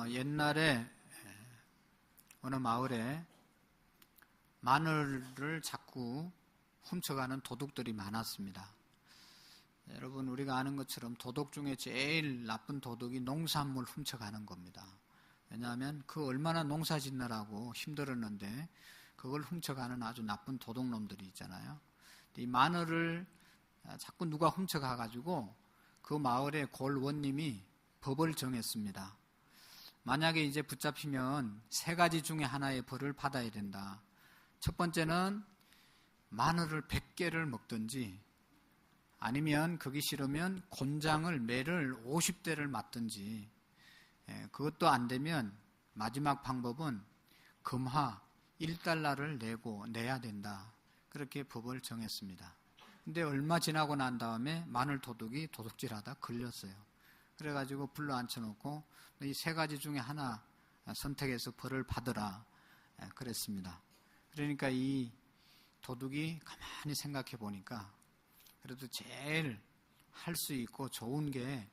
옛날에 어느 마을에 마늘을 자꾸 훔쳐가는 도둑들이 많았습니다. 여러분, 우리가 아는 것처럼 도둑 중에 제일 나쁜 도둑이 농산물 훔쳐가는 겁니다. 왜냐하면 그 얼마나 농사 짓느라고 힘들었는데 그걸 훔쳐가는 아주 나쁜 도둑놈들이 있잖아요. 이 마늘을 자꾸 누가 훔쳐가가지고 그 마을의 골원님이 법을 정했습니다. 만약에 이제 붙잡히면 세 가지 중에 하나의 벌을 받아야 된다. 첫 번째는 마늘을 100개를 먹든지, 아니면 그게 싫으면 곤장을 매를 50대를 맞든지, 그것도 안 되면 마지막 방법은 금화 1달러를 내야 된다. 그렇게 법을 정했습니다. 근데 얼마 지나고 난 다음에 마늘 도둑이 도둑질하다 걸렸어요. 그래가지고 불러 앉혀놓고 이 세 가지 중에 하나 선택해서 벌을 받으라 그랬습니다. 그러니까 이 도둑이 가만히 생각해 보니까 그래도 제일 할 수 있고 좋은 게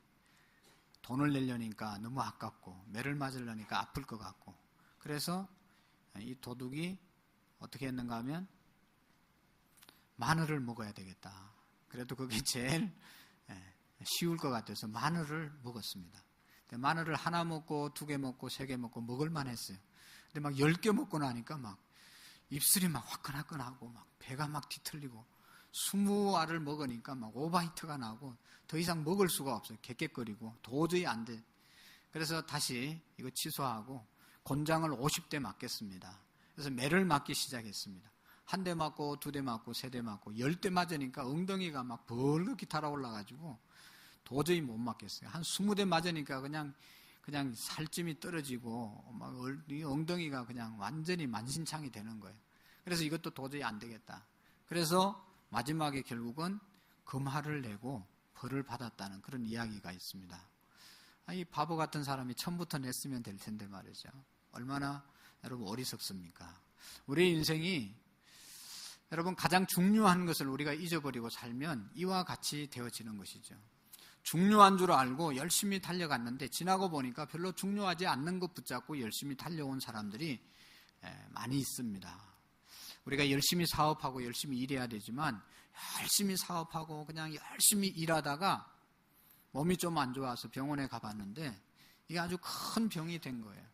돈을 내려니까 너무 아깝고 매를 맞으려니까 아플 것 같고, 그래서 이 도둑이 어떻게 했는가 하면 마늘을 먹어야 되겠다. 그래도 그게 제일 쉬울 것 같아서 마늘을 먹었습니다. 마늘을 하나 먹고 2개 먹고 3개 먹고 먹을만 했어요. 근데 막 10개 먹고 나니까 막 입술이 막 화끈화끈하고 막 배가 막 뒤틀리고 20알을 먹으니까 막 오바이트가 나고 더 이상 먹을 수가 없어요. 객객거리고 도저히 안 돼. 그래서 다시 이거 취소하고 곤장을 50대 맞겠습니다. 그래서 매를 맞기 시작했습니다. 1대 맞고 2대 맞고 3대 맞고 10대 맞으니까 엉덩이가 막 벌겋게 달아올라가지고 도저히 못 맞겠어요. 한 20대 맞으니까 그냥 살찜이 떨어지고 막 이 엉덩이가 그냥 완전히 만신창이 되는 거예요. 그래서 이것도 도저히 안 되겠다. 그래서 마지막에 결국은 금화를 내고 벌을 받았다는 그런 이야기가 있습니다. 이 바보 같은 사람이 처음부터 냈으면 될 텐데 말이죠. 얼마나 여러분 어리석습니까? 우리 인생이 여러분 가장 중요한 것을 우리가 잊어버리고 살면 이와 같이 되어지는 것이죠. 중요한 줄 알고 열심히 달려갔는데 지나고 보니까 별로 중요하지 않는 것 붙잡고 열심히 달려온 사람들이 많이 있습니다. 우리가 열심히 사업하고 열심히 일해야 되지만 열심히 사업하고 그냥 열심히 일하다가 몸이 좀 안 좋아서 병원에 가봤는데 이게 아주 큰 병이 된 거예요.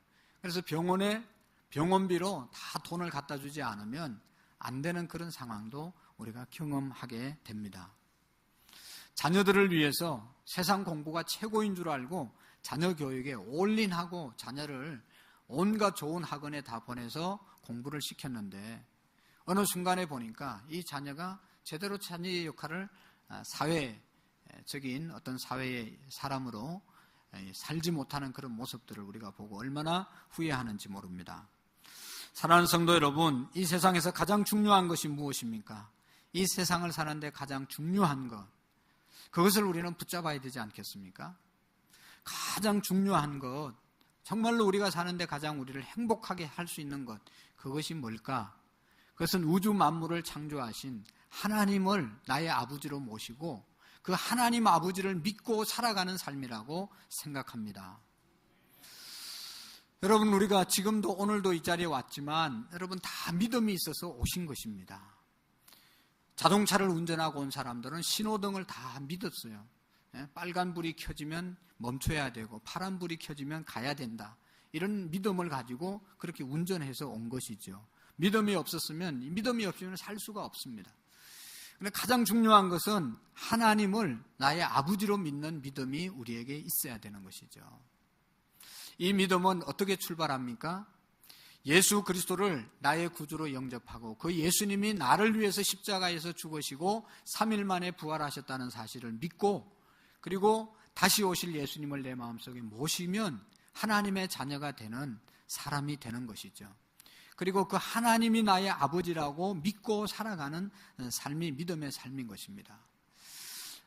그래서 병원비로 다 돈을 갖다 주지 않으면 안 되는 그런 상황도 우리가 경험하게 됩니다. 자녀들을 위해서 세상 공부가 최고인 줄 알고 자녀 교육에 올인하고 자녀를 온갖 좋은 학원에 다 보내서 공부를 시켰는데 어느 순간에 보니까 이 자녀가 제대로 자녀의 역할을 사회적인 어떤 사회의 사람으로 살지 못하는 그런 모습들을 우리가 보고 얼마나 후회하는지 모릅니다. 사랑하는 성도 여러분, 이 세상에서 가장 중요한 것이 무엇입니까? 이 세상을 사는데 가장 중요한 것, 그것을 우리는 붙잡아야 되지 않겠습니까? 가장 중요한 것, 정말로 우리가 사는데 가장 우리를 행복하게 할 수 있는 것, 그것이 뭘까? 그것은 우주 만물을 창조하신 하나님을 나의 아버지로 모시고 그 하나님 아버지를 믿고 살아가는 삶이라고 생각합니다. 여러분, 우리가 지금도 오늘도 이 자리에 왔지만 여러분 다 믿음이 있어서 오신 것입니다. 자동차를 운전하고 온 사람들은 신호등을 다 믿었어요. 빨간불이 켜지면 멈춰야 되고 파란불이 켜지면 가야 된다. 이런 믿음을 가지고 그렇게 운전해서 온 것이죠. 믿음이 없으면 살 수가 없습니다. 그런데 가장 중요한 것은 하나님을 나의 아버지로 믿는 믿음이 우리에게 있어야 되는 것이죠. 이 믿음은 어떻게 출발합니까? 예수 그리스도를 나의 구주로 영접하고 그 예수님이 나를 위해서 십자가에서 죽으시고 3일 만에 부활하셨다는 사실을 믿고, 그리고 다시 오실 예수님을 내 마음속에 모시면 하나님의 자녀가 되는 사람이 되는 것이죠. 그리고 그 하나님이 나의 아버지라고 믿고 살아가는 삶이 믿음의 삶인 것입니다.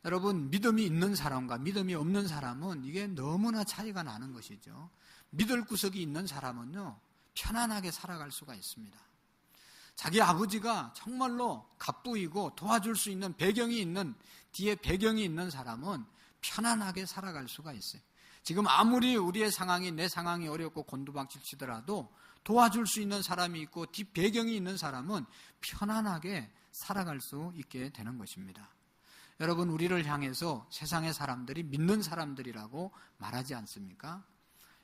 여러분, 믿음이 있는 사람과 믿음이 없는 사람은 이게 너무나 차이가 나는 것이죠. 믿을 구석이 있는 사람은요, 편안하게 살아갈 수가 있습니다. 자기 아버지가 정말로 갑부이고 도와줄 수 있는 배경이 있는, 뒤에 배경이 있는 사람은 편안하게 살아갈 수가 있어요. 지금 아무리 우리의 상황이, 내 상황이 어렵고 곤두박질 치더라도 도와줄 수 있는 사람이 있고 뒷배경이 있는 사람은 편안하게 살아갈 수 있게 되는 것입니다. 여러분, 우리를 향해서 세상의 사람들이 믿는 사람들이라고 말하지 않습니까?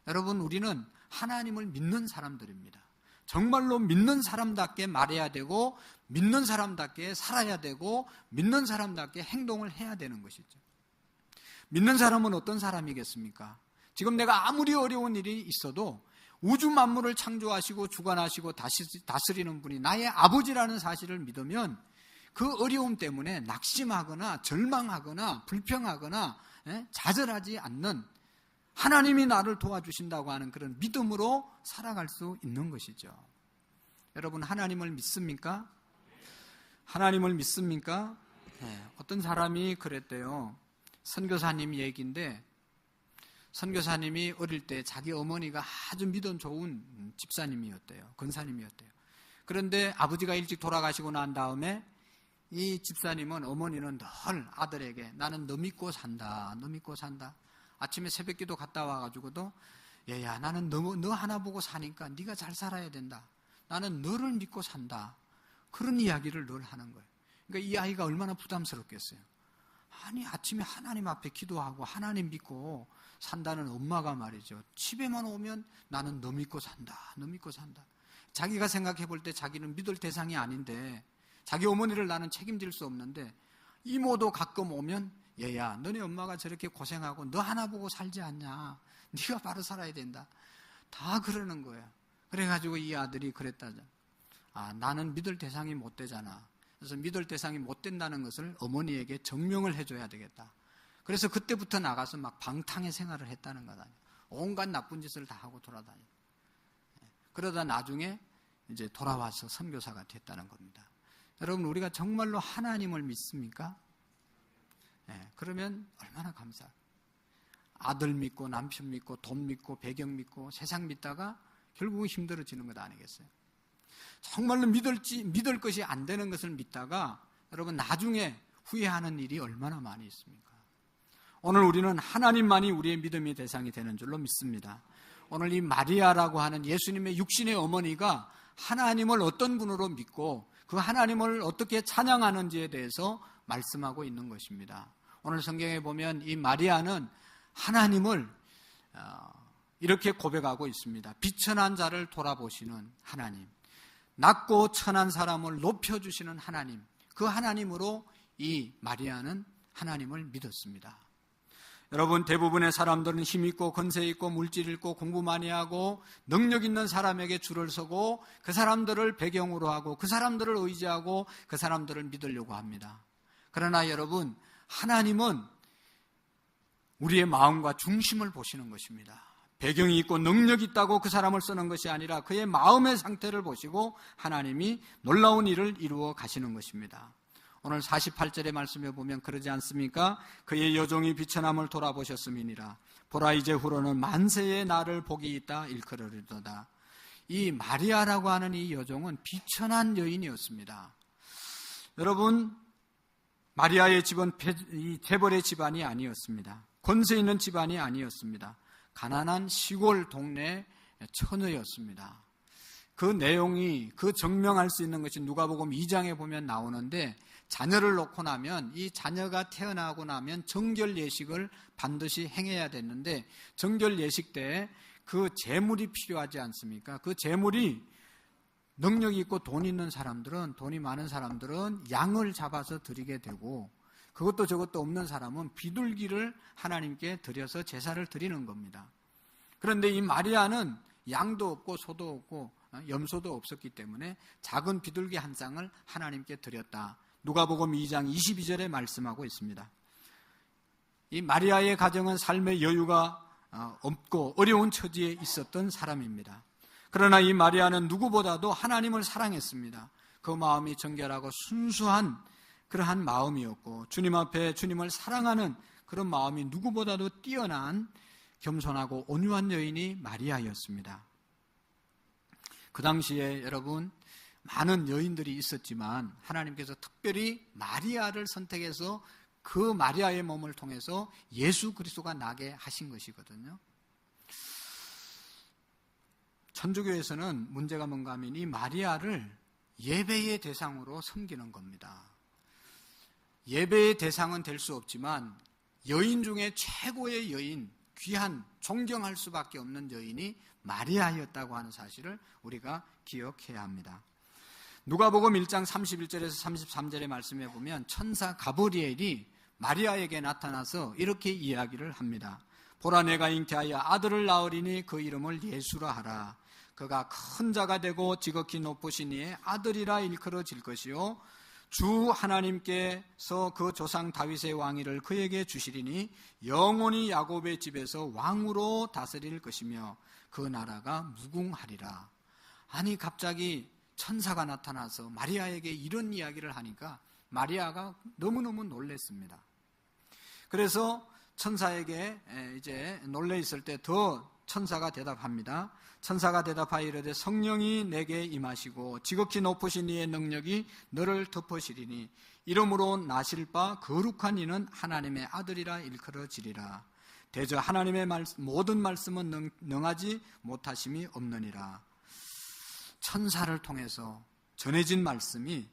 여러분, 우리는 하나님을 믿는 사람들입니다. 정말로 믿는 사람답게 말해야 되고, 믿는 사람답게 살아야 되고, 믿는 사람답게 행동을 해야 되는 것이죠. 믿는 사람은 어떤 사람이겠습니까? 지금 내가 아무리 어려운 일이 있어도 우주 만물을 창조하시고 주관하시고 다스리는 분이 나의 아버지라는 사실을 믿으면 그 어려움 때문에 낙심하거나 절망하거나 불평하거나 좌절하지 않는, 하나님이 나를 도와주신다고 하는 그런 믿음으로 살아갈 수 있는 것이죠. 여러분, 하나님을 믿습니까? 하나님을 믿습니까? 어떤 사람이 그랬대요. 선교사님 얘기인데, 선교사님이 어릴 때 자기 어머니가 아주 믿음 좋은 집사님이었대요. 권사님이었대요. 그런데 아버지가 일찍 돌아가시고 난 다음에 이 집사님은, 어머니는 늘 아들에게 나는 너 믿고 산다, 너 믿고 산다. 아침에 새벽기도 갔다 와가지고도 얘야, 나는 너 하나 보고 사니까 네가 잘 살아야 된다. 나는 너를 믿고 산다. 그런 이야기를 늘 하는 거예요. 그러니까 이 아이가 얼마나 부담스럽겠어요. 아니, 아침에 하나님 앞에 기도하고 하나님 믿고 산다는 엄마가 말이죠, 집에만 오면 나는 너 믿고 산다, 너 믿고 산다. 자기가 생각해 볼 때 자기는 믿을 대상이 아닌데, 자기 어머니를 나는 책임질 수 없는데, 이모도 가끔 오면 얘야, 너네 엄마가 저렇게 고생하고 너 하나 보고 살지 않냐, 네가 바로 살아야 된다, 다 그러는 거예요. 그래가지고 이 아들이 그랬다죠. 나는 믿을 대상이 못 되잖아. 그래서 믿을 대상이 못 된다는 것을 어머니에게 증명을 해줘야 되겠다. 그래서 그때부터 나가서 막 방탕의 생활을 했다는 거다. 온갖 나쁜 짓을 다 하고 돌아다녀. 그러다 나중에 이제 돌아와서 선교사가 됐다는 겁니다. 여러분, 우리가 정말로 하나님을 믿습니까? 그러면 얼마나 감사해요. 아들 믿고 남편 믿고 돈 믿고 배경 믿고 세상 믿다가 결국은 힘들어지는 것 아니겠어요? 정말로 믿을 것이 안 되는 것을 믿다가 여러분 나중에 후회하는 일이 얼마나 많이 있습니까? 오늘 우리는 하나님만이 우리의 믿음의 대상이 되는 줄로 믿습니다. 오늘 이 마리아라고 하는 예수님의 육신의 어머니가 하나님을 어떤 분으로 믿고 그 하나님을 어떻게 찬양하는지에 대해서 말씀하고 있는 것입니다. 오늘 성경에 보면 이 마리아는 하나님을 이렇게 고백하고 있습니다. 비천한 자를 돌아보시는 하나님, 낮고 천한 사람을 높여주시는 하나님, 그 하나님으로 이 마리아는 하나님을 믿었습니다. 여러분, 대부분의 사람들은 힘 있고 권세 있고 물질 있고 공부 많이 하고 능력 있는 사람에게 줄을 서고 그 사람들을 배경으로 하고 그 사람들을 의지하고 그 사람들을 믿으려고 합니다. 그러나 여러분, 하나님은 우리의 마음과 중심을 보시는 것입니다. 배경이 있고 능력이 있다고 그 사람을 쓰는 것이 아니라 그의 마음의 상태를 보시고 하나님이 놀라운 일을 이루어 가시는 것입니다. 오늘 48절의 말씀에 보면 그러지 않습니까? 그의 여종이 비천함을 돌아보셨음이니라. 보라, 이제 후로는 만세의 나를 복이 있다 일컬으리로다. 이 마리아라고 하는 이 여종은 비천한 여인이었습니다. 여러분, 마리아의 집은 이 재벌의 집안이 아니었습니다. 권세 있는 집안이 아니었습니다. 가난한 시골 동네 처녀였습니다. 그 내용이, 그 증명할 수 있는 것이 누가복음 2장에 보면 나오는데, 자녀를 놓고 나면, 이 자녀가 태어나고 나면 정결 예식을 반드시 행해야 됐는데, 정결 예식 때 그 제물이 필요하지 않습니까? 그 제물이 능력이 있고 돈 있는 사람들은, 돈이 많은 사람들은 양을 잡아서 드리게 되고, 그것도 저것도 없는 사람은 비둘기를 하나님께 드려서 제사를 드리는 겁니다. 그런데 이 마리아는 양도 없고 소도 없고 염소도 없었기 때문에 작은 비둘기 한 쌍을 하나님께 드렸다. 누가복음 2장 22절에 말씀하고 있습니다. 이 마리아의 가정은 삶의 여유가 없고 어려운 처지에 있었던 사람입니다. 그러나 이 마리아는 누구보다도 하나님을 사랑했습니다. 그 마음이 정결하고 순수한 그러한 마음이었고, 주님 앞에 주님을 사랑하는 그런 마음이 누구보다도 뛰어난 겸손하고 온유한 여인이 마리아였습니다. 그 당시에 여러분, 많은 여인들이 있었지만 하나님께서 특별히 마리아를 선택해서 그 마리아의 몸을 통해서 예수 그리스도가 나게 하신 것이거든요. 천주교에서는 문제가 뭔가 하면 이 마리아를 예배의 대상으로 섬기는 겁니다. 예배의 대상은 될 수 없지만 여인 중에 최고의 여인, 귀한, 존경할 수밖에 없는 여인이 마리아였다고 하는 사실을 우리가 기억해야 합니다. 누가복음 1장 31절에서 33절의 말씀에 보면 천사 가브리엘이 마리아에게 나타나서 이렇게 이야기를 합니다. 보라, 내가 잉태하여 아들을 낳으리니 그 이름을 예수라 하라. 그가 큰 자가 되고 지극히 높으신 이의 아들이라 일컬어질 것이요 주 하나님께서 그 조상 다윗의 왕위를 그에게 주시리니 영원히 야곱의 집에서 왕으로 다스릴 것이며 그 나라가 무궁하리라. 아니, 갑자기 천사가 나타나서 마리아에게 이런 이야기를 하니까 마리아가 너무너무 놀랐습니다. 그래서 천사에게 이제 놀래 있을 때 더 천사가 대답합니다. 천사가 대답하여 이르되 성령이 내게 임하시고 지극히 높으신 이의 능력이 너를 덮으시리니 이러므로 나실 바 거룩한 이는 하나님의 아들이라 일컬어지리라. 대저 하나님의 모든 말씀은 능하지 못하심이 없느니라. 천사를 통해서 전해진 말씀이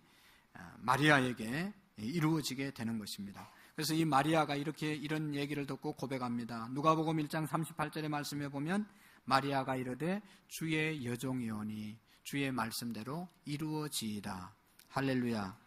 마리아에게 이루어지게 되는 것입니다. 그래서 이 마리아가 이런 얘기를 듣고 고백합니다. 누가복음 1장 38절의 말씀에 보면 마리아가 이르되 주의 여종이오니 주의 말씀대로 이루어지이다. 할렐루야.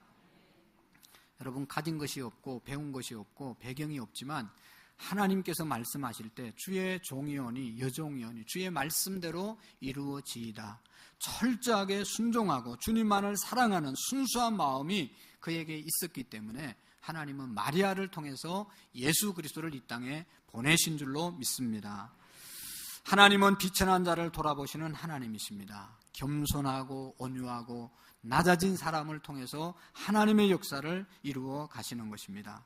여러분, 가진 것이 없고 배운 것이 없고 배경이 없지만 하나님께서 말씀하실 때 주의 종이오니 여종이오니 주의 말씀대로 이루어지이다. 철저하게 순종하고 주님만을 사랑하는 순수한 마음이 그에게 있었기 때문에 하나님은 마리아를 통해서 예수 그리스도를 이 땅에 보내신 줄로 믿습니다. 하나님은 비천한 자를 돌아보시는 하나님이십니다. 겸손하고 온유하고 낮아진 사람을 통해서 하나님의 역사를 이루어 가시는 것입니다.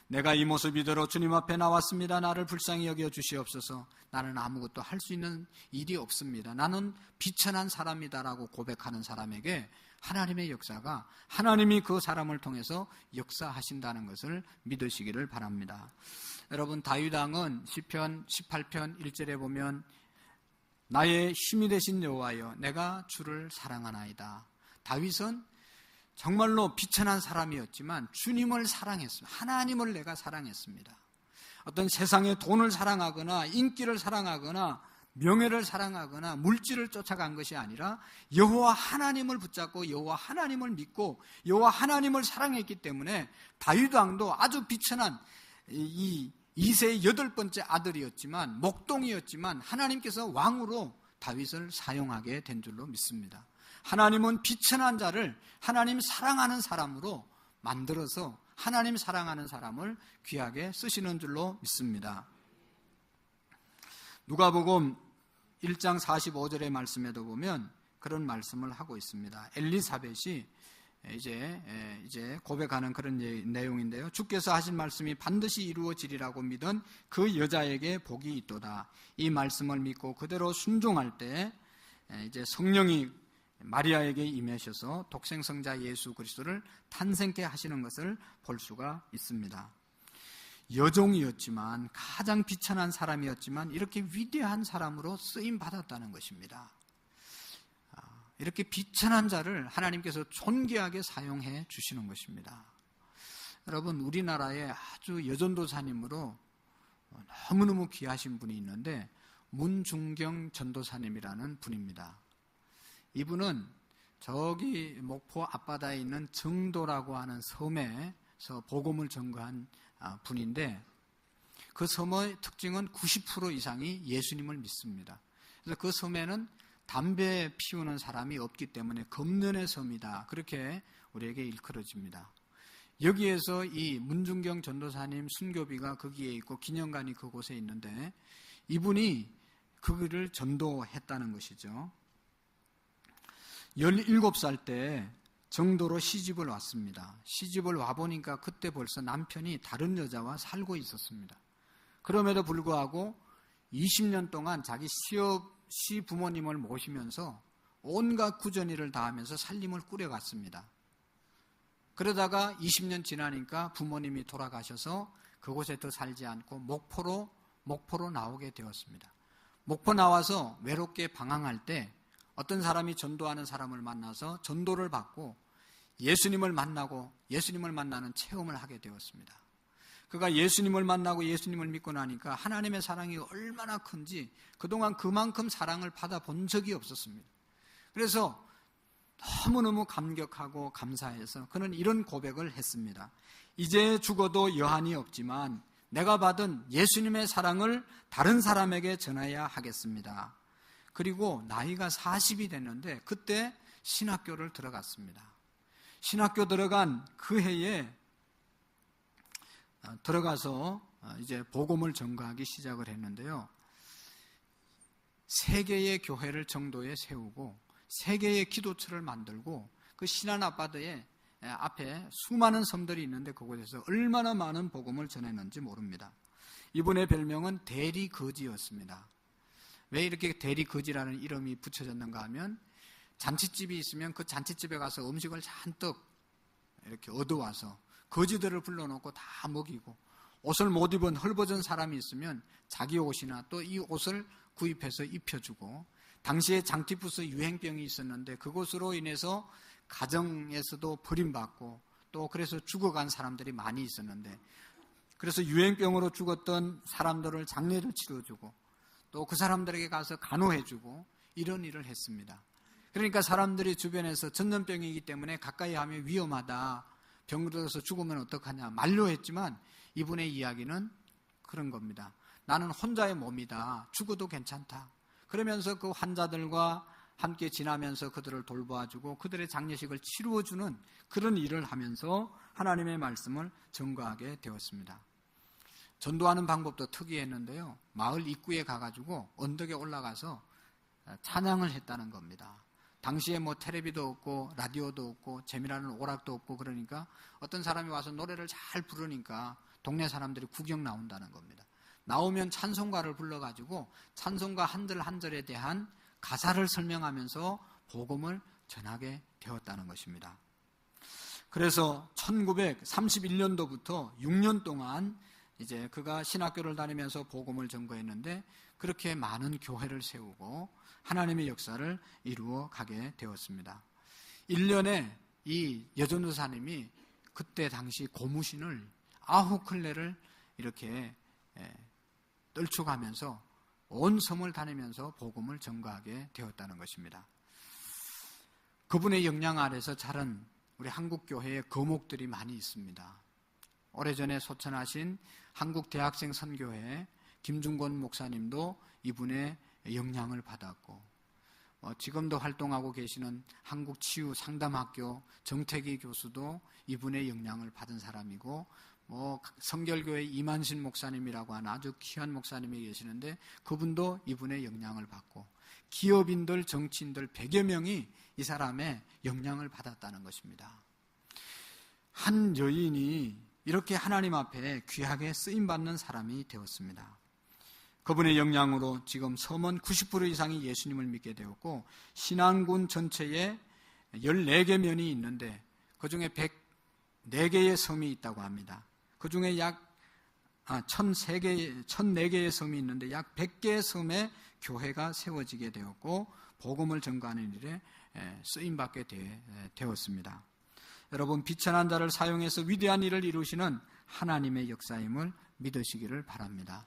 내가 이 모습 이대로 주님 앞에 나왔습니다. 나를 불쌍히 여겨 주시옵소서. 나는 아무것도 할 수 있는 일이 없습니다. 나는 비천한 사람이다라고 고백하는 사람에게 하나님의 역사가, 하나님이 그 사람을 통해서 역사하신다는 것을 믿으시기를 바랍니다. 여러분, 다윗 왕은 시편 18편 1절에 보면 나의 힘이 되신 여호와여 내가 주를 사랑하나이다. 다윗은 정말로 비천한 사람이었지만 주님을 사랑했습니다. 하나님을 내가 사랑했습니다. 어떤 세상의 돈을 사랑하거나 인기를 사랑하거나 명예를 사랑하거나 물질을 쫓아간 것이 아니라 여호와 하나님을 붙잡고 여호와 하나님을 믿고 여호와 하나님을 사랑했기 때문에 다윗 왕도 아주 비천한 이 2세의 8번째 아들이었지만 목동이었지만 하나님께서 왕으로 다윗을 사용하게 된 줄로 믿습니다. 하나님은 비천한 자를 하나님 사랑하는 사람으로 만들어서 하나님 사랑하는 사람을 귀하게 쓰시는 줄로 믿습니다. 누가복음 1장 45절의 말씀에도 보면 그런 말씀을 하고 있습니다. 엘리사벳이 이제 고백하는 그런 내용인데요. 주께서 하신 말씀이 반드시 이루어지리라고 믿은 그 여자에게 복이 있도다. 이 말씀을 믿고 그대로 순종할 때 이제 성령이 마리아에게 임하셔서 독생성자 예수 그리스도를 탄생케 하시는 것을 볼 수가 있습니다. 여종이었지만 가장 비천한 사람이었지만 이렇게 위대한 사람으로 쓰임 받았다는 것입니다. 이렇게 비천한 자를 하나님께서 존귀하게 사용해 주시는 것입니다. 여러분, 우리나라에 아주 여전도사님으로 너무너무 귀하신 분이 있는데 문중경 전도사님이라는 분입니다. 이분은 저기 목포 앞바다에 있는 정도라고 하는 섬에서 복음을 전거한 분인데 그 섬의 특징은 90% 이상이 예수님을 믿습니다. 그래서 그 섬에는 담배 피우는 사람이 없기 때문에 금년의 섬이다. 그렇게 우리에게 일컬어집니다. 여기에서 이 문중경 전도사님 순교비가 거기에 있고 기념관이 그곳에 있는데 이분이 그거를 전도했다는 것이죠. 17살 때 정도로 시집을 왔습니다. 시집을 와보니까 그때 벌써 남편이 다른 여자와 살고 있었습니다. 그럼에도 불구하고 20년 동안 자기 시부모님을 모시면서 온갖 구전일을 다하면서 살림을 꾸려갔습니다. 그러다가 20년 지나니까 부모님이 돌아가셔서 그곳에 더 살지 않고 목포로 나오게 되었습니다. 목포 나와서 외롭게 방황할 때 어떤 사람이 전도하는 사람을 만나서 전도를 받고 예수님을 만나는 체험을 하게 되었습니다. 그가 예수님을 만나고 예수님을 믿고 나니까 하나님의 사랑이 얼마나 큰지 그동안 그만큼 사랑을 받아본 적이 없었습니다. 그래서 너무너무 감격하고 감사해서 그는 이런 고백을 했습니다. 이제 죽어도 여한이 없지만 내가 받은 예수님의 사랑을 다른 사람에게 전해야 하겠습니다. 그리고 나이가 40이 됐는데 그때 신학교를 들어갔습니다. 신학교 들어간 그 해에 들어가서 이제 복음을 전거하기 시작을 했는데요. 3개의 교회를 정도에 세우고 3개의 기도처를 만들고 그 신안 아파트에 앞에 수많은 섬들이 있는데 그곳에서 얼마나 많은 복음을 전했는지 모릅니다. 이분의 별명은 대리거지였습니다. 왜 이렇게 대리거지라는 이름이 붙여졌는가 하면 잔치집이 있으면 그 잔치집에 가서 음식을 잔뜩 이렇게 얻어와서 거지들을 불러놓고 다 먹이고 옷을 못 입은 헐벗은 사람이 있으면 자기 옷이나 또 이 옷을 구입해서 입혀주고 당시에 장티푸스 유행병이 있었는데 그것으로 인해서 가정에서도 버림받고 또 그래서 죽어간 사람들이 많이 있었는데 그래서 유행병으로 죽었던 사람들을 장례를 치러주고 또 그 사람들에게 가서 간호해주고 이런 일을 했습니다. 그러니까 사람들이 주변에서 전염병이기 때문에 가까이 하면 위험하다. 병 들어서 죽으면 어떡하냐 만류했지만 이분의 이야기는 그런 겁니다. 나는 혼자의 몸이다. 죽어도 괜찮다. 그러면서 그 환자들과 함께 지나면서 그들을 돌봐주고 그들의 장례식을 치루어주는 그런 일을 하면서 하나님의 말씀을 전거하게 되었습니다. 전도하는 방법도 특이했는데요. 마을 입구에 가가지고 언덕에 올라가서 찬양을 했다는 겁니다. 당시에 뭐 텔레비도 없고 라디오도 없고 재미라는 오락도 없고 그러니까 어떤 사람이 와서 노래를 잘 부르니까 동네 사람들이 구경 나온다는 겁니다. 나오면 찬송가를 불러가지고 찬송가 한절 한절에 대한 가사를 설명하면서 복음을 전하게 되었다는 것입니다. 그래서 1931년도부터 6년 동안 이제 그가 신학교를 다니면서 복음을 전거했는데 그렇게 많은 교회를 세우고 하나님의 역사를 이루어 가게 되었습니다. 1년에 이 여전도사님이 그때 당시 고무신을 9켤레를 이렇게 떨쳐가면서 온 섬을 다니면서 복음을 전거하게 되었다는 것입니다. 그분의 영향 아래서 자란 우리 한국교회의 거목들이 많이 있습니다. 오래전에 소천하신 한국대학생 선교회 김중권 목사님도 이분의 영향을 받았고 지금도 활동하고 계시는 한국치유상담학교 정태기 교수도 이분의 영향을 받은 사람이고 성결교회 이만신 목사님이라고 하는 아주 귀한 목사님이 계시는데 그분도 이분의 영향을 받고 기업인들, 정치인들 100여 명이 이 사람의 영향을 받았다는 것입니다. 한 여인이 이렇게 하나님 앞에 귀하게 쓰임받는 사람이 되었습니다. 그분의 영향으로 지금 섬은 90% 이상이 예수님을 믿게 되었고 신안군 전체에 14개 면이 있는데 그중에 104개의 섬이 있다고 합니다. 그중에 약 1004개의 섬이 있는데 약 100개의 섬에 교회가 세워지게 되었고 복음을 전거하는 일에 쓰임받게 되었습니다. 여러분 비천한 자를 사용해서 위대한 일을 이루시는 하나님의 역사임을 믿으시기를 바랍니다.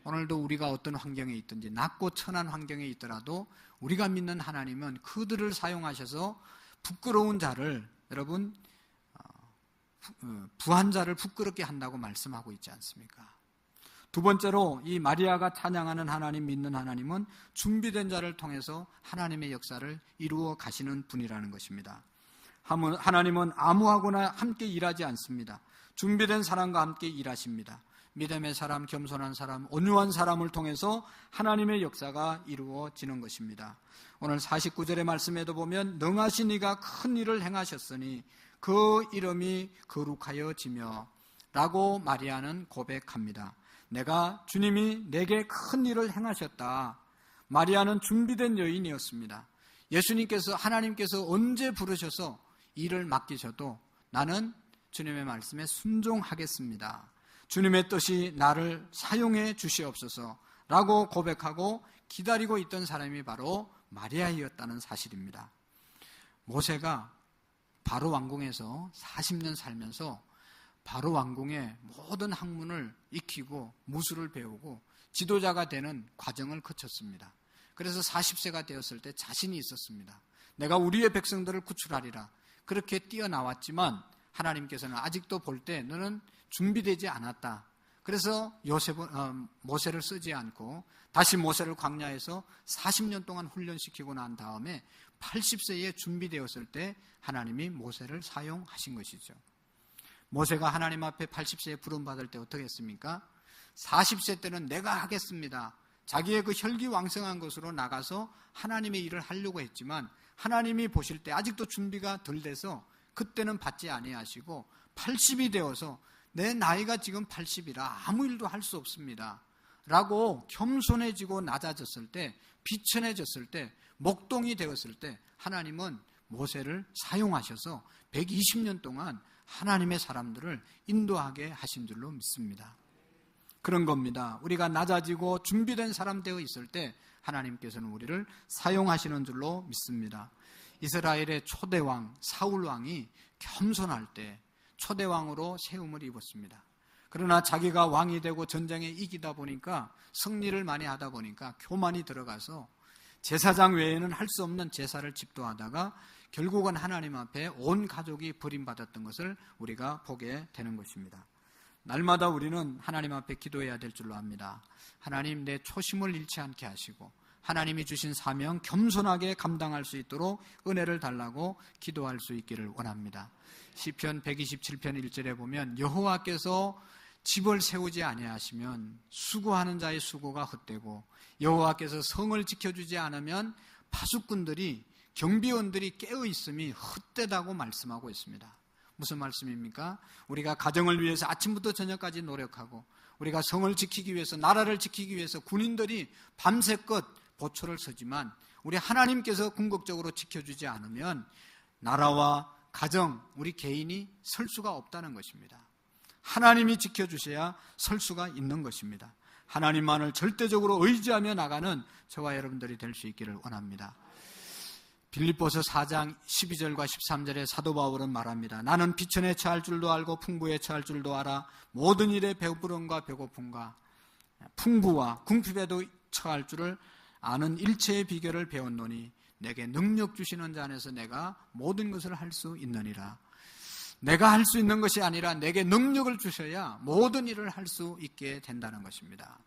오늘도 우리가 어떤 환경에 있든지 낮고 천한 환경에 있더라도 우리가 믿는 하나님은 그들을 사용하셔서 부끄러운 자를 여러분 부한 자를 부끄럽게 한다고 말씀하고 있지 않습니까? 두 번째로 이 마리아가 찬양하는 하나님 믿는 하나님은 준비된 자를 통해서 하나님의 역사를 이루어 가시는 분이라는 것입니다. 하나님은 아무하고나 함께 일하지 않습니다. 준비된 사람과 함께 일하십니다. 믿음의 사람, 겸손한 사람, 온유한 사람을 통해서 하나님의 역사가 이루어지는 것입니다. 오늘 49절의 말씀에도 보면 능하신 이가 큰 일을 행하셨으니 그 이름이 거룩하여지며 라고 마리아는 고백합니다. 내가 주님이 내게 큰 일을 행하셨다. 마리아는 준비된 여인이었습니다. 예수님께서 하나님께서 언제 부르셔서 일을 맡기셔도 나는 주님의 말씀에 순종하겠습니다. 주님의 뜻이 나를 사용해 주시옵소서 라고 고백하고 기다리고 있던 사람이 바로 마리아이었다는 사실입니다. 모세가 바로 왕궁에서 40년 살면서 바로 왕궁의 모든 학문을 익히고 무술을 배우고 지도자가 되는 과정을 거쳤습니다. 그래서 40세가 되었을 때 자신이 있었습니다. 내가 우리의 백성들을 구출하리라. 그렇게 뛰어나왔지만 하나님께서는 아직도 볼 때 너는 준비되지 않았다. 그래서 모세를 쓰지 않고 다시 모세를 광야에서 40년 동안 훈련시키고 난 다음에 80세에 준비되었을 때 하나님이 모세를 사용하신 것이죠. 모세가 하나님 앞에 80세에 부름받을 때 어떻게 했습니까? 40세 때는 내가 하겠습니다. 자기의 그 혈기왕성한 것으로 나가서 하나님의 일을 하려고 했지만 하나님이 보실 때 아직도 준비가 덜 돼서 그때는 받지 아니하시고 80이 되어서 내 나이가 지금 80이라 아무 일도 할 수 없습니다 라고 겸손해지고 낮아졌을 때, 비천해졌을 때, 목동이 되었을 때 하나님은 모세를 사용하셔서 120년 동안 하나님의 사람들을 인도하게 하신 줄로 믿습니다. 그런 겁니다. 우리가 낮아지고 준비된 사람 되어 있을 때 하나님께서는 우리를 사용하시는 줄로 믿습니다. 이스라엘의 초대왕 사울왕이 겸손할 때 초대왕으로 세움을 입었습니다. 그러나 자기가 왕이 되고 전쟁에 이기다 보니까 승리를 많이 하다 보니까 교만이 들어가서 제사장 외에는 할 수 없는 제사를 집도하다가 결국은 하나님 앞에 온 가족이 버림받았던 것을 우리가 보게 되는 것입니다. 날마다 우리는 하나님 앞에 기도해야 될 줄로 압니다. 하나님, 내 초심을 잃지 않게 하시고 하나님이 주신 사명 겸손하게 감당할 수 있도록 은혜를 달라고 기도할 수 있기를 원합니다. 시편 127편 1절에 보면 여호와께서 집을 세우지 아니하시면 수고하는 자의 수고가 헛되고 여호와께서 성을 지켜주지 않으면 파수꾼들이 경비원들이 깨어있음이 헛되다고 말씀하고 있습니다. 무슨 말씀입니까? 우리가 가정을 위해서 아침부터 저녁까지 노력하고 우리가 성을 지키기 위해서, 나라를 지키기 위해서 군인들이 밤새껏 보초를 서지만 우리 하나님께서 궁극적으로 지켜주지 않으면 나라와 가정, 우리 개인이 설 수가 없다는 것입니다. 하나님이 지켜주셔야 설 수가 있는 것입니다. 하나님만을 절대적으로 의지하며 나가는 저와 여러분들이 될 수 있기를 원합니다. 빌립보서 4장 12절과 13절에 사도 바울은 말합니다. 나는 비천에 처할 줄도 알고 풍부에 처할 줄도 알아. 모든 일에 배부름과 배고픔과 풍부와 궁핍에도 처할 줄을 아는 일체의 비결을 배웠노니 내게 능력 주시는 자 안에서 내가 모든 것을 할 수 있느니라. 내가 할 수 있는 것이 아니라 내게 능력을 주셔야 모든 일을 할 수 있게 된다는 것입니다.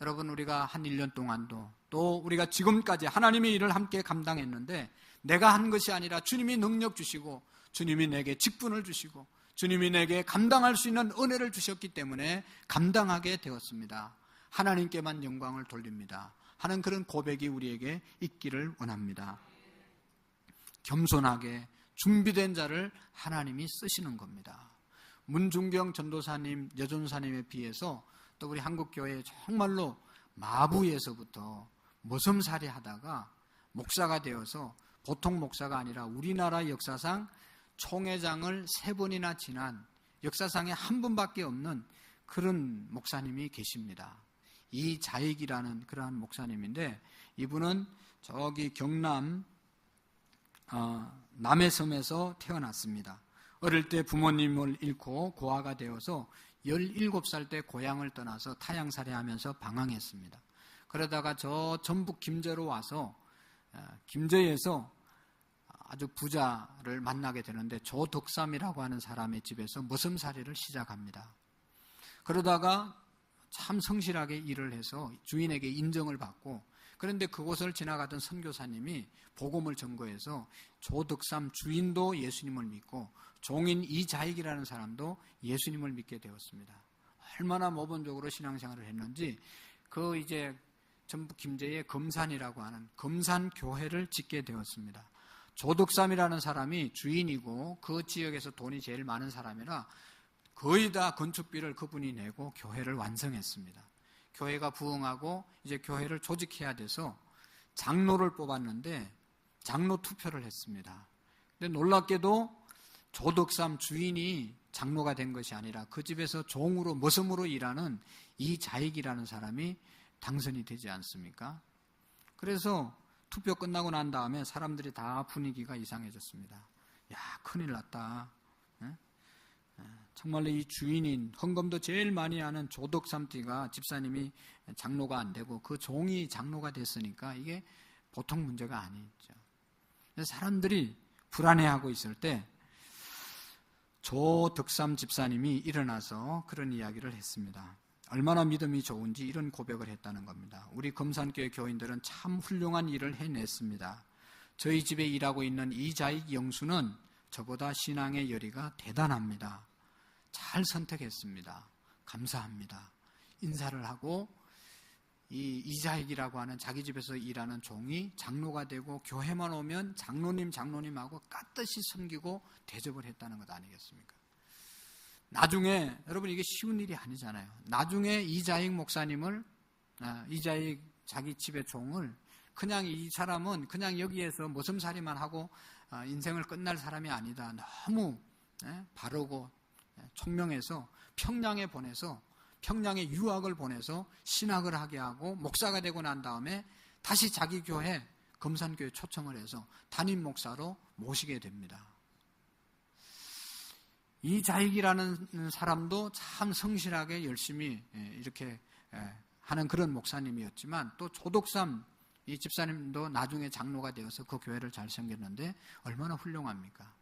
여러분, 우리가 한 1년 동안도 또 우리가 지금까지 하나님의 일을 함께 감당했는데 내가 한 것이 아니라 주님이 능력 주시고 주님이 내게 직분을 주시고 주님이 내게 감당할 수 있는 은혜를 주셨기 때문에 감당하게 되었습니다. 하나님께만 영광을 돌립니다 하는 그런 고백이 우리에게 있기를 원합니다. 겸손하게 준비된 자를 하나님이 쓰시는 겁니다. 문중경 전도사님, 여전사님에 비해서 또 우리 한국교회에 정말로 마부에서부터 머슴살이 하다가 목사가 되어서 보통 목사가 아니라 우리나라 역사상 총회장을 3번이나 지난 역사상에 한 분밖에 없는 그런 목사님이 계십니다. 이자익이라는 그러한 목사님인데 이분은 저기 경남 남해섬에서 태어났습니다. 어릴 때 부모님을 잃고 고아가 되어서 17살 때 고향을 떠나서 타향살이 하면서 방황했습니다. 그러다가 저 전북 김제로 와서 김제에서 아주 부자를 만나게 되는데 조덕삼이라고 하는 사람의 집에서 머슴살이를 시작합니다. 그러다가 참 성실하게 일을 해서 주인에게 인정을 받고, 그런데 그곳을 지나가던 선교사님이 복음을 전거해서 조덕삼 주인도 예수님을 믿고 종인 이자익이라는 사람도 예수님을 믿게 되었습니다. 얼마나 모범적으로 신앙생활을 했는지 그 이제 전북 김제의 금산이라고 하는 금산교회를 짓게 되었습니다. 조덕삼이라는 사람이 주인이고 그 지역에서 돈이 제일 많은 사람이라 거의 다 건축비를 그분이 내고 교회를 완성했습니다. 교회가 부흥하고 이제 교회를 조직해야 돼서 장로를 뽑았는데 장로 투표를 했습니다. 근데 놀랍게도 조덕삼 주인이 장로가 된 것이 아니라 그 집에서 종으로 머슴으로 일하는 이자익이라는 사람이 당선이 되지 않습니까? 그래서 투표 끝나고 난 다음에 사람들이 다 분위기가 이상해졌습니다. 야, 큰일 났다. 정말로 이 주인인 헌금도 제일 많이 하는 조덕삼띠가 집사님이 장로가 안 되고 그 종이 장로가 됐으니까 이게 보통 문제가 아니죠. 그래서 사람들이 불안해하고 있을 때 조덕삼 집사님이 일어나서 그런 이야기를 했습니다. 얼마나 믿음이 좋은지 이런 고백을 했다는 겁니다. 우리 금산교회 교인들은 참 훌륭한 일을 해냈습니다. 저희 집에 일하고 있는 이자익 영수는 저보다 신앙의 열의가 대단합니다. 잘 선택했습니다. 감사합니다. 인사를 하고 이 이자익이라고 하는 자기 집에서 일하는 종이 장로가 되고 교회만 오면 장로님하고 깍듯이 섬기고 대접을 했다는 것 아니겠습니까? 나중에 여러분 이게 쉬운 일이 아니잖아요. 나중에 이자익 목사님을 이자익 자기 집의 종을 그냥 이 사람은 그냥 여기에서 머슴살이만 하고 인생을 끝날 사람이 아니다. 너무 바르고 총명해서 평양에 보내서 평양에 유학을 보내서 신학을 하게 하고 목사가 되고 난 다음에 다시 자기 교회 금산교회 초청을 해서 담임 목사로 모시게 됩니다. 이 자익이라는 사람도 참 성실하게 열심히 이렇게 하는 그런 목사님이었지만 또 조덕삼 이 집사님도 나중에 장로가 되어서 그 교회를 잘 섬겼는데 얼마나 훌륭합니까?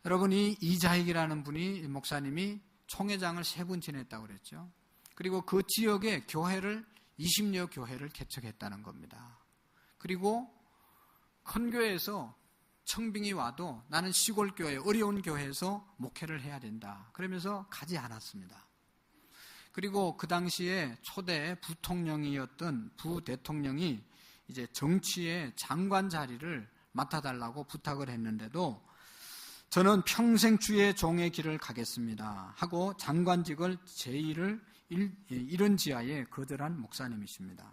여러분 이 이자익이라는 분이 목사님이 총회장을 3번 지냈다고 그랬죠. 그리고 그 지역에 교회를 20여 교회를 개척했다는 겁니다. 그리고 큰 교회에서 청빙이 와도 나는 시골 교회, 어려운 교회에서 목회를 해야 된다. 그러면서 가지 않았습니다. 그리고 그 당시에 초대 부통령이었던 부대통령이 이제 정치의 장관 자리를 맡아달라고 부탁을 했는데도 저는 평생 주의 종의 길을 가겠습니다 하고 장관직을 제의를 이른 지하에 거절한 목사님이십니다.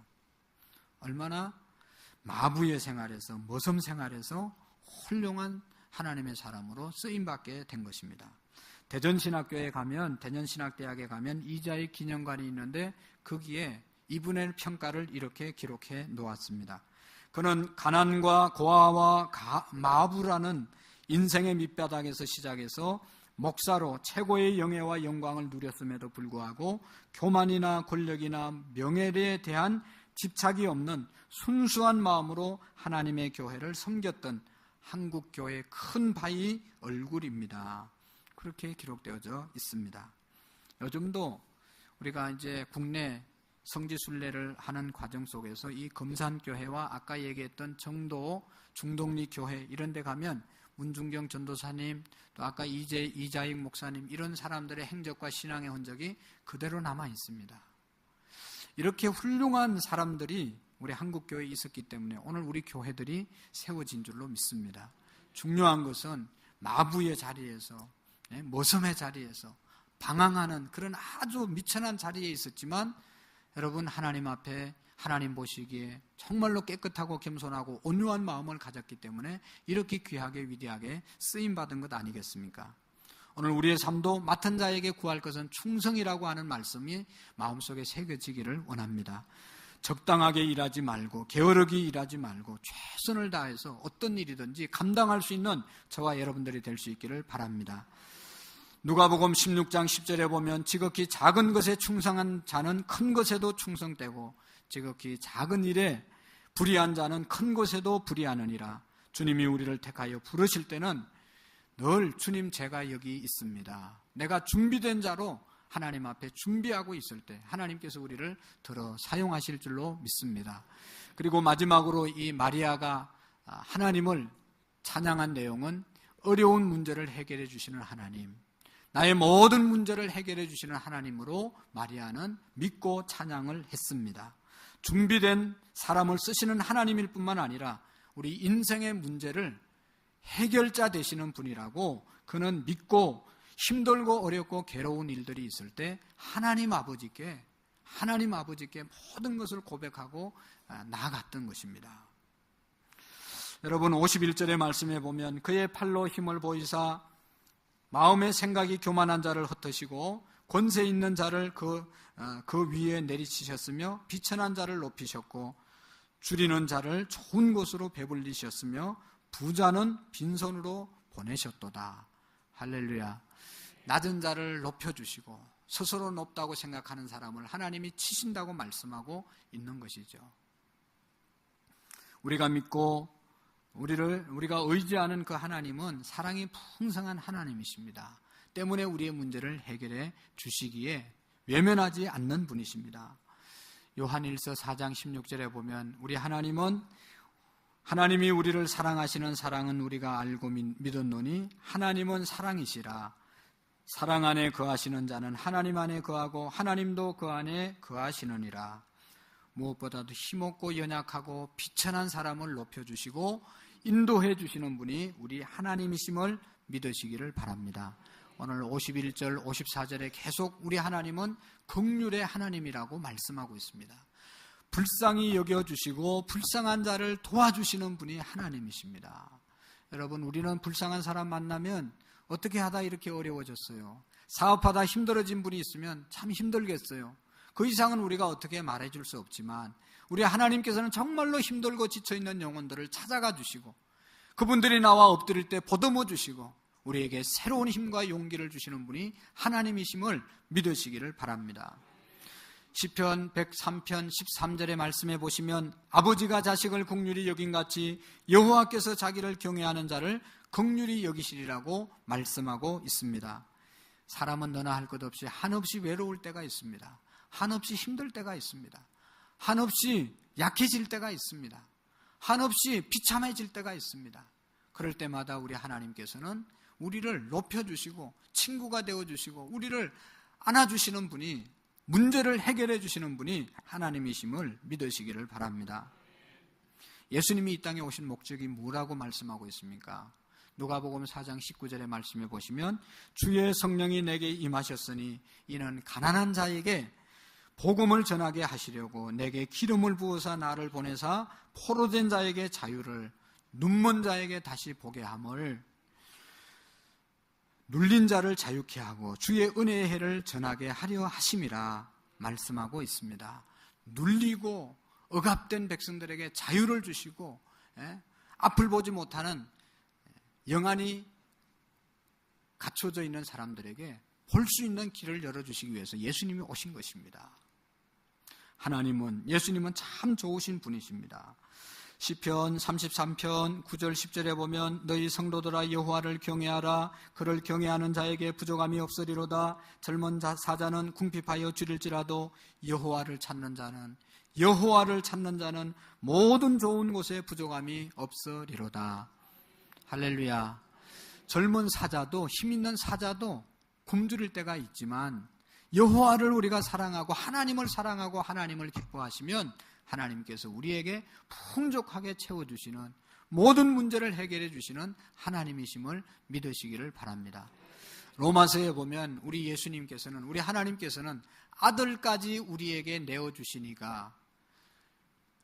얼마나 마부의 생활에서 머슴 생활에서 훌륭한 하나님의 사람으로 쓰임받게 된 것입니다. 대전신학교에 가면 대전신학대학에 가면 이자익 기념관이 있는데 거기에 이분의 평가를 이렇게 기록해 놓았습니다. 그는 가난과 고아와 마부라는 인생의 밑바닥에서 시작해서 목사로 최고의 영예와 영광을 누렸음에도 불구하고 교만이나 권력이나 명예에 대한 집착이 없는 순수한 마음으로 하나님의 교회를 섬겼던 한국교회의 큰 바위 얼굴입니다. 그렇게 기록되어져 있습니다. 요즘도 우리가 이제 국내 성지순례를 하는 과정 속에서 이 금산교회와 아까 얘기했던 정도, 중동리교회 이런 데 가면 문중경 전도사님, 또 아까 이자익 목사님 이런 사람들의 행적과 신앙의 흔적이 그대로 남아 있습니다. 이렇게 훌륭한 사람들이 우리 한국교회에 있었기 때문에 오늘 우리 교회들이 세워진 줄로 믿습니다. 중요한 것은 마부의 자리에서, 모섬의 자리에서 방황하는 그런 아주 미천한 자리에 있었지만 여러분 하나님 앞에 하나님 보시기에 정말로 깨끗하고 겸손하고 온유한 마음을 가졌기 때문에 이렇게 귀하게 위대하게 쓰임받은 것 아니겠습니까? 오늘 우리의 삶도 맡은 자에게 구할 것은 충성이라고 하는 말씀이 마음속에 새겨지기를 원합니다. 적당하게 일하지 말고 게으르게 일하지 말고 최선을 다해서 어떤 일이든지 감당할 수 있는 저와 여러분들이 될 수 있기를 바랍니다. 누가복음 16장 10절에 보면 지극히 작은 것에 충성한 자는 큰 것에도 충성되고 지극히 작은 일에 불의한 자는 큰 것에도 불의하느니라. 주님이 우리를 택하여 부르실 때는 늘 주님 제가 여기 있습니다. 내가 준비된 자로 하나님 앞에 준비하고 있을 때 하나님께서 우리를 들어 사용하실 줄로 믿습니다. 그리고 마지막으로 이 마리아가 하나님을 찬양한 내용은 어려운 문제를 해결해 주시는 하나님, 나의 모든 문제를 해결해 주시는 하나님으로 마리아는 믿고 찬양을 했습니다. 준비된 사람을 쓰시는 하나님일 뿐만 아니라 우리 인생의 문제를 해결자 되시는 분이라고 그는 믿고 힘들고 어렵고 괴로운 일들이 있을 때 하나님 아버지께 모든 것을 고백하고 나아갔던 것입니다. 여러분 51절의 말씀에 보면 그의 팔로 힘을 보이사 마음의 생각이 교만한 자를 흩으시고 권세 있는 자를 그 위에 내리치셨으며 비천한 자를 높이셨고 줄이는 자를 좋은 곳으로 배불리셨으며 부자는 빈손으로 보내셨도다. 할렐루야. 낮은 자를 높여주시고 스스로 높다고 생각하는 사람을 하나님이 치신다고 말씀하고 있는 것이죠. 우리가 믿고 우리가 의지하는 그 하나님은 사랑이 풍성한 하나님이십니다. 때문에 우리의 문제를 해결해 주시기에 외면하지 않는 분이십니다. 요한일서 4장 16절에 보면 우리 하나님이 우리를 사랑하시는 사랑은 우리가 알고 믿었노니 하나님은 사랑이시라. 사랑 안에 거하시는 자는 하나님 안에 거하고 하나님도 그 안에 거하시느니라. 무엇보다도 힘없고 연약하고 비천한 사람을 높여주시고 인도해 주시는 분이 우리 하나님이심을 믿으시기를 바랍니다. 오늘 51절, 54절에 계속 우리 하나님은 긍휼의 하나님이라고 말씀하고 있습니다. 불쌍히 여겨주시고 불쌍한 자를 도와주시는 분이 하나님이십니다. 여러분, 우리는 불쌍한 사람 만나면 어떻게 하다 이렇게 어려워졌어요. 사업하다 힘들어진 분이 있으면 참 힘들겠어요. 그 이상은 우리가 어떻게 말해줄 수 없지만 우리 하나님께서는 정말로 힘들고 지쳐있는 영혼들을 찾아가 주시고 그분들이 나와 엎드릴 때 보듬어 주시고 우리에게 새로운 힘과 용기를 주시는 분이 하나님이심을 믿으시기를 바랍니다. 시편 103편 13절의 말씀에 보시면 아버지가 자식을 긍휼히 여긴같이 여호와께서 자기를 경외하는 자를 긍휼히 여기시리라고 말씀하고 있습니다. 사람은 너나 할 것 없이 한없이 외로울 때가 있습니다. 한없이 힘들 때가 있습니다. 한없이 약해질 때가 있습니다. 한없이 비참해질 때가 있습니다. 그럴 때마다 우리 하나님께서는 우리를 높여주시고 친구가 되어주시고 우리를 안아주시는 분이, 문제를 해결해 주시는 분이 하나님이심을 믿으시기를 바랍니다. 예수님이 이 땅에 오신 목적이 뭐라고 말씀하고 있습니까? 누가복음 4장 19절의 말씀에 보시면 주의 성령이 내게 임하셨으니 이는 가난한 자에게 복음을 전하게 하시려고 내게 기름을 부어서 나를 보내사 포로된 자에게 자유를, 눈먼 자에게 다시 보게 함을, 눌린 자를 자유케 하고 주의 은혜의 해를 전하게 하려 하심이라 말씀하고 있습니다. 눌리고 억압된 백성들에게 자유를 주시고 앞을 보지 못하는 영안이 갖춰져 있는 사람들에게 볼 수 있는 길을 열어주시기 위해서 예수님이 오신 것입니다. 예수님은 참 좋으신 분이십니다. 시편 33편 9절 10절에 보면 너희 성도들아 여호와를 경외하라. 그를 경외하는 자에게 부족함이 없으리로다. 젊은 사자는 궁핍하여 줄일지라도 여호와를 찾는 자는 모든 좋은 곳에 부족함이 없으리로다. 할렐루야. 젊은 사자도, 힘 있는 사자도 굶주릴 때가 있지만 여호와를 우리가 사랑하고 하나님을 기뻐하시면 하나님께서 우리에게 풍족하게 채워주시는, 모든 문제를 해결해 주시는 하나님이심을 믿으시기를 바랍니다. 로마서에 보면 우리 하나님께서는 아들까지 우리에게 내어주시니까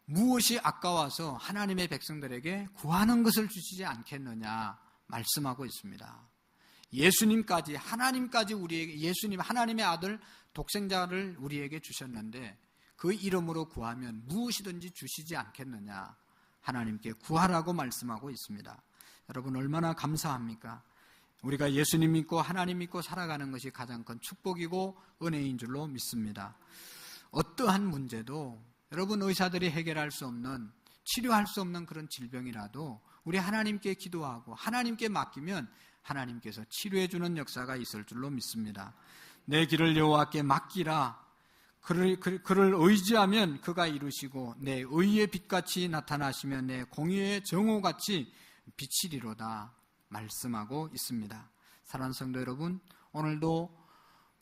무엇이 아까워서 하나님의 백성들에게 구하는 것을 주시지 않겠느냐 말씀하고 있습니다. 하나님까지 우리에게, 하나님의 아들 독생자를 우리에게 주셨는데 그 이름으로 구하면 무엇이든지 주시지 않겠느냐, 하나님께 구하라고 말씀하고 있습니다. 여러분 얼마나 감사합니까? 우리가 예수님 믿고 하나님 믿고 살아가는 것이 가장 큰 축복이고 은혜인 줄로 믿습니다. 어떠한 문제도 여러분 의사들이 해결할 수 없는, 치료할 수 없는 그런 질병이라도 우리 하나님께 기도하고 하나님께 맡기면 하나님께서 치료해 주는 역사가 있을 줄로 믿습니다. 내 길을 여호와께 맡기라. 그를 의지하면 그가 이루시고 내 의의 빛같이 나타나시면 내 공의의 정오같이 비치리로다 말씀하고 있습니다. 사랑하는 성도 여러분, 오늘도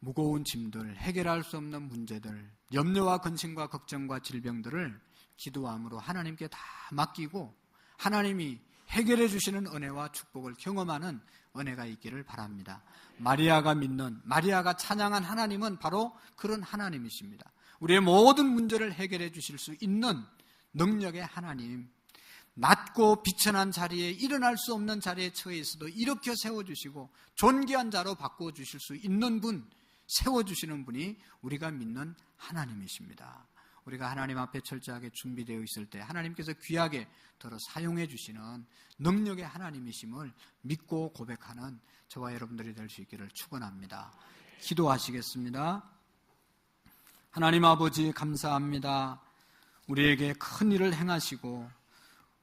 무거운 짐들, 해결할 수 없는 문제들, 염려와 근심과 걱정과 질병들을 기도함으로 하나님께 다 맡기고 하나님이 해결해 주시는 은혜와 축복을 경험하는 은혜가 있기를 바랍니다. 마리아가 찬양한 하나님은 바로 그런 하나님이십니다. 우리의 모든 문제를 해결해 주실 수 있는 능력의 하나님, 낮고 비천한 자리에 일어날 수 없는 자리에 처해 있어도 일으켜 세워주시고 존귀한 자로 바꿔주실 수 있는 분, 세워주시는 분이 우리가 믿는 하나님이십니다. 우리가 하나님 앞에 철저하게 준비되어 있을 때 하나님께서 귀하게 더러 사용해 주시는 능력의 하나님이심을 믿고 고백하는 저와 여러분들이 될 수 있기를 축원합니다. 기도하시겠습니다. 하나님 아버지 감사합니다. 우리에게 큰 일을 행하시고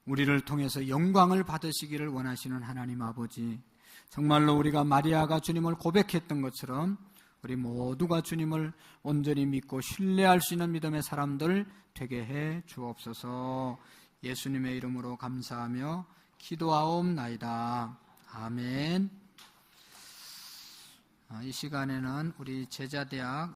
우리를 통해서 영광을 받으시기를 원하시는 하나님 아버지, 정말로 우리가 마리아가 주님을 고백했던 것처럼 우리 모두가 주님을 온전히 믿고 신뢰할 수 있는 믿음의 사람들 되게 해 주옵소서. 예수님의 이름으로 감사하며 기도하옵나이다. 아멘. 이 시간에는 우리 제자대학